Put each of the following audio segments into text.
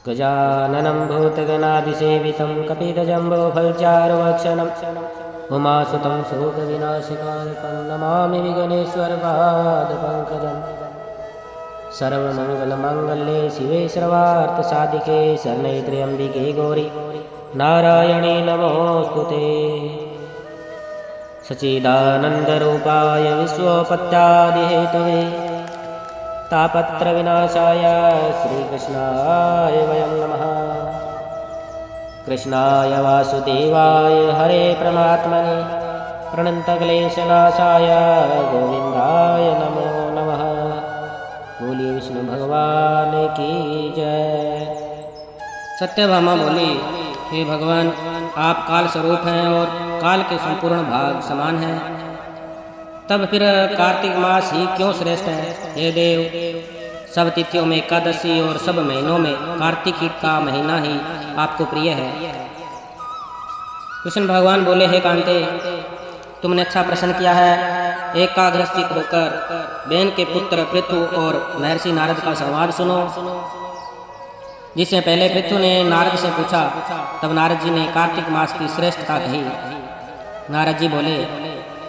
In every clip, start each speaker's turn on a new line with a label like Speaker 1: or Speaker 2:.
Speaker 1: गजाननं भूतगणादिसेवितं कपितजम्बोफलचारुभक्षणम् उमासुतं शोकविनाशकारितं नमामि विघ्नेश्वरपादपङ्कजम्। सर्वमङ्गलमाङ्गल्ये शिवे सर्वार्थसाधिके शरण्ये त्र्यम्बिके गौरी नारायणे नमोऽस्तुते। सच्चिदानन्दरूपाय विश्वोपत्यादिहेतवे तापत्रविनाशाय श्रीकृष्णाय वयं नमः। कृष्णाय वासुदेवाय हरे परमात्मने प्रणतक्लेशनाशाय गोविन्दाय नमो नमः। बोलिए विष्णु भगवान की जय।
Speaker 2: सत्यभामा बोली, हे भगवान, आप काल स्वरूप हैं और काल के संपूर्ण भाग समान हैं। तब फिर कार्तिक मास ही क्यों श्रेष्ठ है? हे देव, सब तिथियों में एकादशी और सब महीनों में कार्तिक का महीना ही आपको प्रिय है। कृष्ण भगवान बोले, हे कांते, तुमने अच्छा प्रश्न किया है। एकाग्रस्थित होकर बहन के पुत्र पृथु और महर्षि नारद का संवाद सुनो। जिससे पहले पृथु ने नारद से पूछा, तब नारद जी ने कार्तिक मास की श्रेष्ठता कही। नारद जी बोले,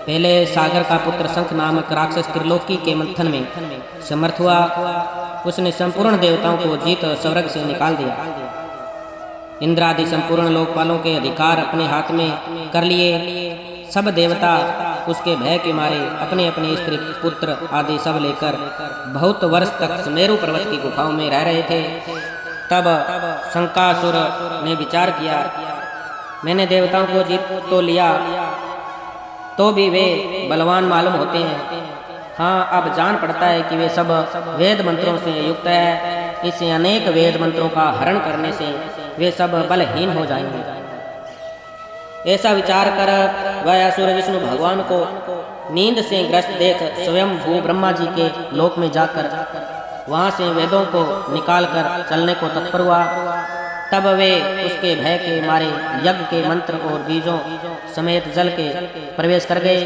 Speaker 2: पहले सागर का पुत्र शंख नामक राक्षस त्रिलोकी के मंथन में समर्थ हुआ। उसने संपूर्ण देवताओं को जीत स्वर्ग से निकाल दिया। इंद्र आदि संपूर्ण लोकपालों के अधिकार अपने हाथ में कर लिए। सब देवता उसके भय के मारे अपने अपने स्त्री पुत्र आदि सब लेकर बहुत वर्ष तक सुमेरु पर्वत की गुफाओं में रह रहे थे। तब शंकासुर ने विचार किया, मैंने देवताओं को जीत तो लिया, तो भी वे बलवान मालूम होते हैं। हाँ, अब जान पड़ता है कि वे सब वेद मंत्रों से युक्त है। इसे अनेक वेद मंत्रों का हरण करने से वे सब बलहीन हो जाएंगे। ऐसा विचार कर वह असुर विष्णु भगवान को नींद से ग्रस्त देख स्वयं भू ब्रह्मा जी के लोक में जाकर वहां से वेदों को निकालकर चलने को तत्पर हुआ। तब वे उसके भय के मारे यज्ञ के मंत्र और बीजों समेत जल के प्रवेश कर गए।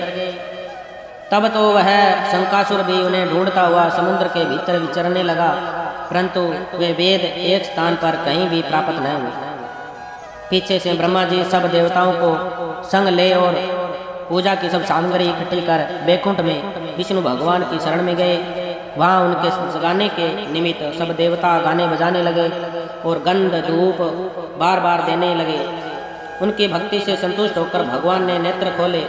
Speaker 2: तब तो वह शंकासुर भी उन्हें ढूंढता हुआ समुद्र के भीतर विचरने लगा, परंतु वे वेद एक स्थान पर कहीं भी प्राप्त न हुए। पीछे से ब्रह्मा जी सब देवताओं को संग ले और पूजा की सब सामग्री इकट्ठी कर बैकुंठ में विष्णु भगवान की शरण में गए। वहाँ उनके गाने के निमित्त सब देवता गाने बजाने लगे और गंध धूप बार बार देने लगे। उनकी भक्ति से संतुष्ट होकर भगवान ने नेत्र खोले।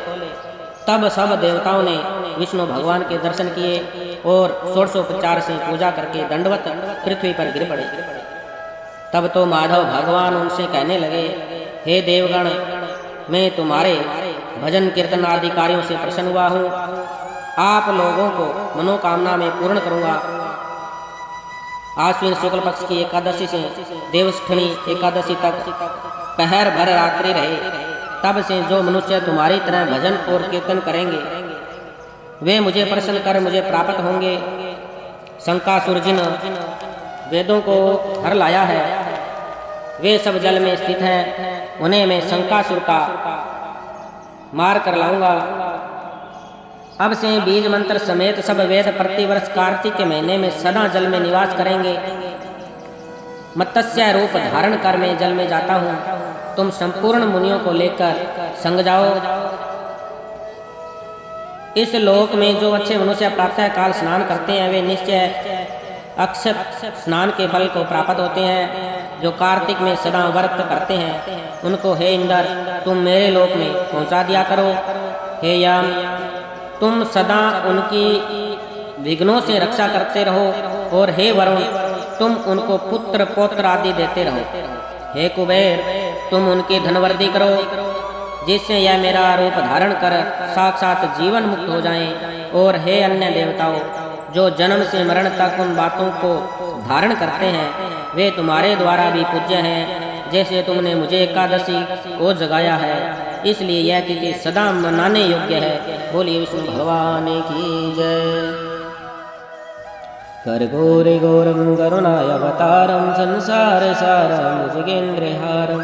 Speaker 2: तब सब देवताओं ने विष्णु भगवान के दर्शन किए और षोडशोपचार से पूजा करके दंडवत पृथ्वी पर गिर पड़े। तब तो माधव भगवान उनसे कहने लगे, हे देवगण, मैं तुम्हारे भजन कीर्तन आदि कार्यों से प्रसन्न हुआ हूँ। आप लोगों को मनोकामना में पूर्ण करूंगा। आश्विन शुक्ल पक्ष की एकादशी से देवष्ठनी एकादशी तक पहर भर रात्रि रहे। तब से जो मनुष्य तुम्हारी तरह भजन और कीर्तन करेंगे वे मुझे प्रसन्न कर मुझे प्राप्त होंगे। शंकासुर जिन वेदों को हर लाया है वे सब जल में स्थित हैं। उन्हें मैं शंकासुर का मार कर लाऊंगा। अब से बीज मंत्र समेत सब वेद प्रतिवर्ष कार्तिक के महीने में सदा जल में निवास करेंगे। मत्स्य रूप धारण कर मैं जल में जाता हूँ। तुम संपूर्ण मुनियों को लेकर संग जाओ। इस लोक में जो अच्छे मनुष्य प्रातः काल स्नान करते हैं वे निश्चय अक्षय स्नान के फल को प्राप्त होते हैं। जो कार्तिक में सदा व्रत करते हैं उनको हे इंद्र, तुम मेरे लोक में पहुंचा दिया करो। हे यम, तुम सदा उनकी विघ्नों से रक्षा करते रहो। और हे वरुण, तुम उनको पुत्र पौत्र आदि देते रहो। हे कुबेर, तुम उनकी धनवृद्धि करो, जिससे यह मेरा रूप धारण कर साक्षात जीवन मुक्त हो जाएं। और हे अन्य देवताओं, जो जन्म से मरण तक उन बातों को धारण करते हैं वे तुम्हारे द्वारा भी पूज्य हैं। जैसे तुमने मुझे एकादशी को जगाया है, इसलिए यह तिथि सदा मनाने योग्य है। बोलिए विष्णु भगवान की जय।
Speaker 1: कर्पूरी गौरम करुणावतारम संसार सारम भुजगेन्द्रहारम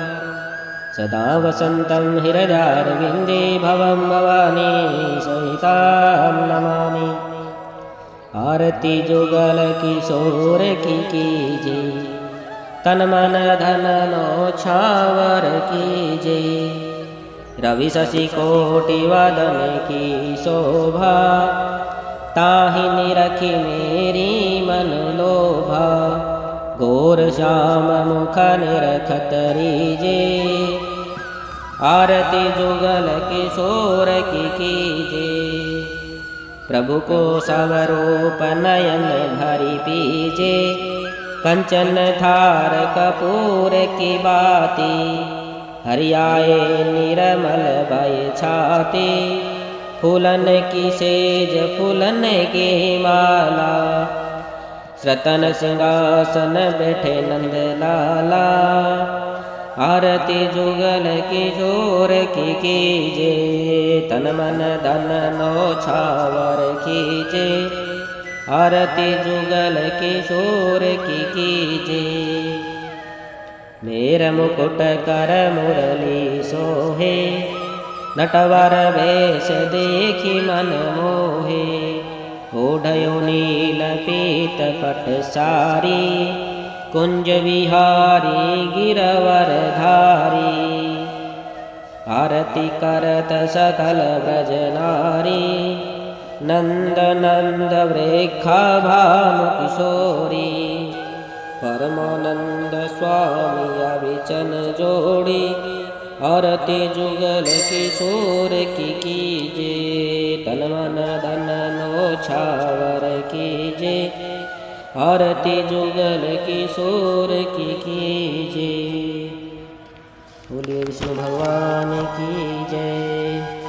Speaker 1: सदा वसन्तं हृदयारविन्दे भवं भवानी सहितां नमामि। आरती जुगल किशोर की कीजिए, तन मन धन नो छावर कीजे। रवि शशि कोटि वदन की शोभा, ताहि निरखी मेरी मन लोभा। घोर श्याम मुख निरखत रीजे, आरती जुगल किशोर की कीजे। प्रभु को सवरूप नयन भरी पीजे, कंचन थार कपूर की बाती। हरियाए निर्मल भय छाती, फूलन की सेज फूलन की माला। श्रतन सिंहासन बैठे नंद लाला, आरती जुगल किशोर की कीजे। तन मन धन नो छावर कीजे, आरती जुगल किशोर की कीजे। मेर मुकुट कर मुरली सोहे, नटवर वेश देखी मन मोहे। ओढ़यो नील पीत पट सारी, कुंज विहारी गिरवर धारी। आरती करत सकल ब्रज नारी, नंद नंद वृखा भानु किशोरी। परमानंद स्वामी अभिचन जोड़ी, आरती जुगल किशोर की कीजे। तन मन धन नो छावर कीजे, आरती जुगल किशोर की कीजे। बोलिए विष्णु भगवान की जय।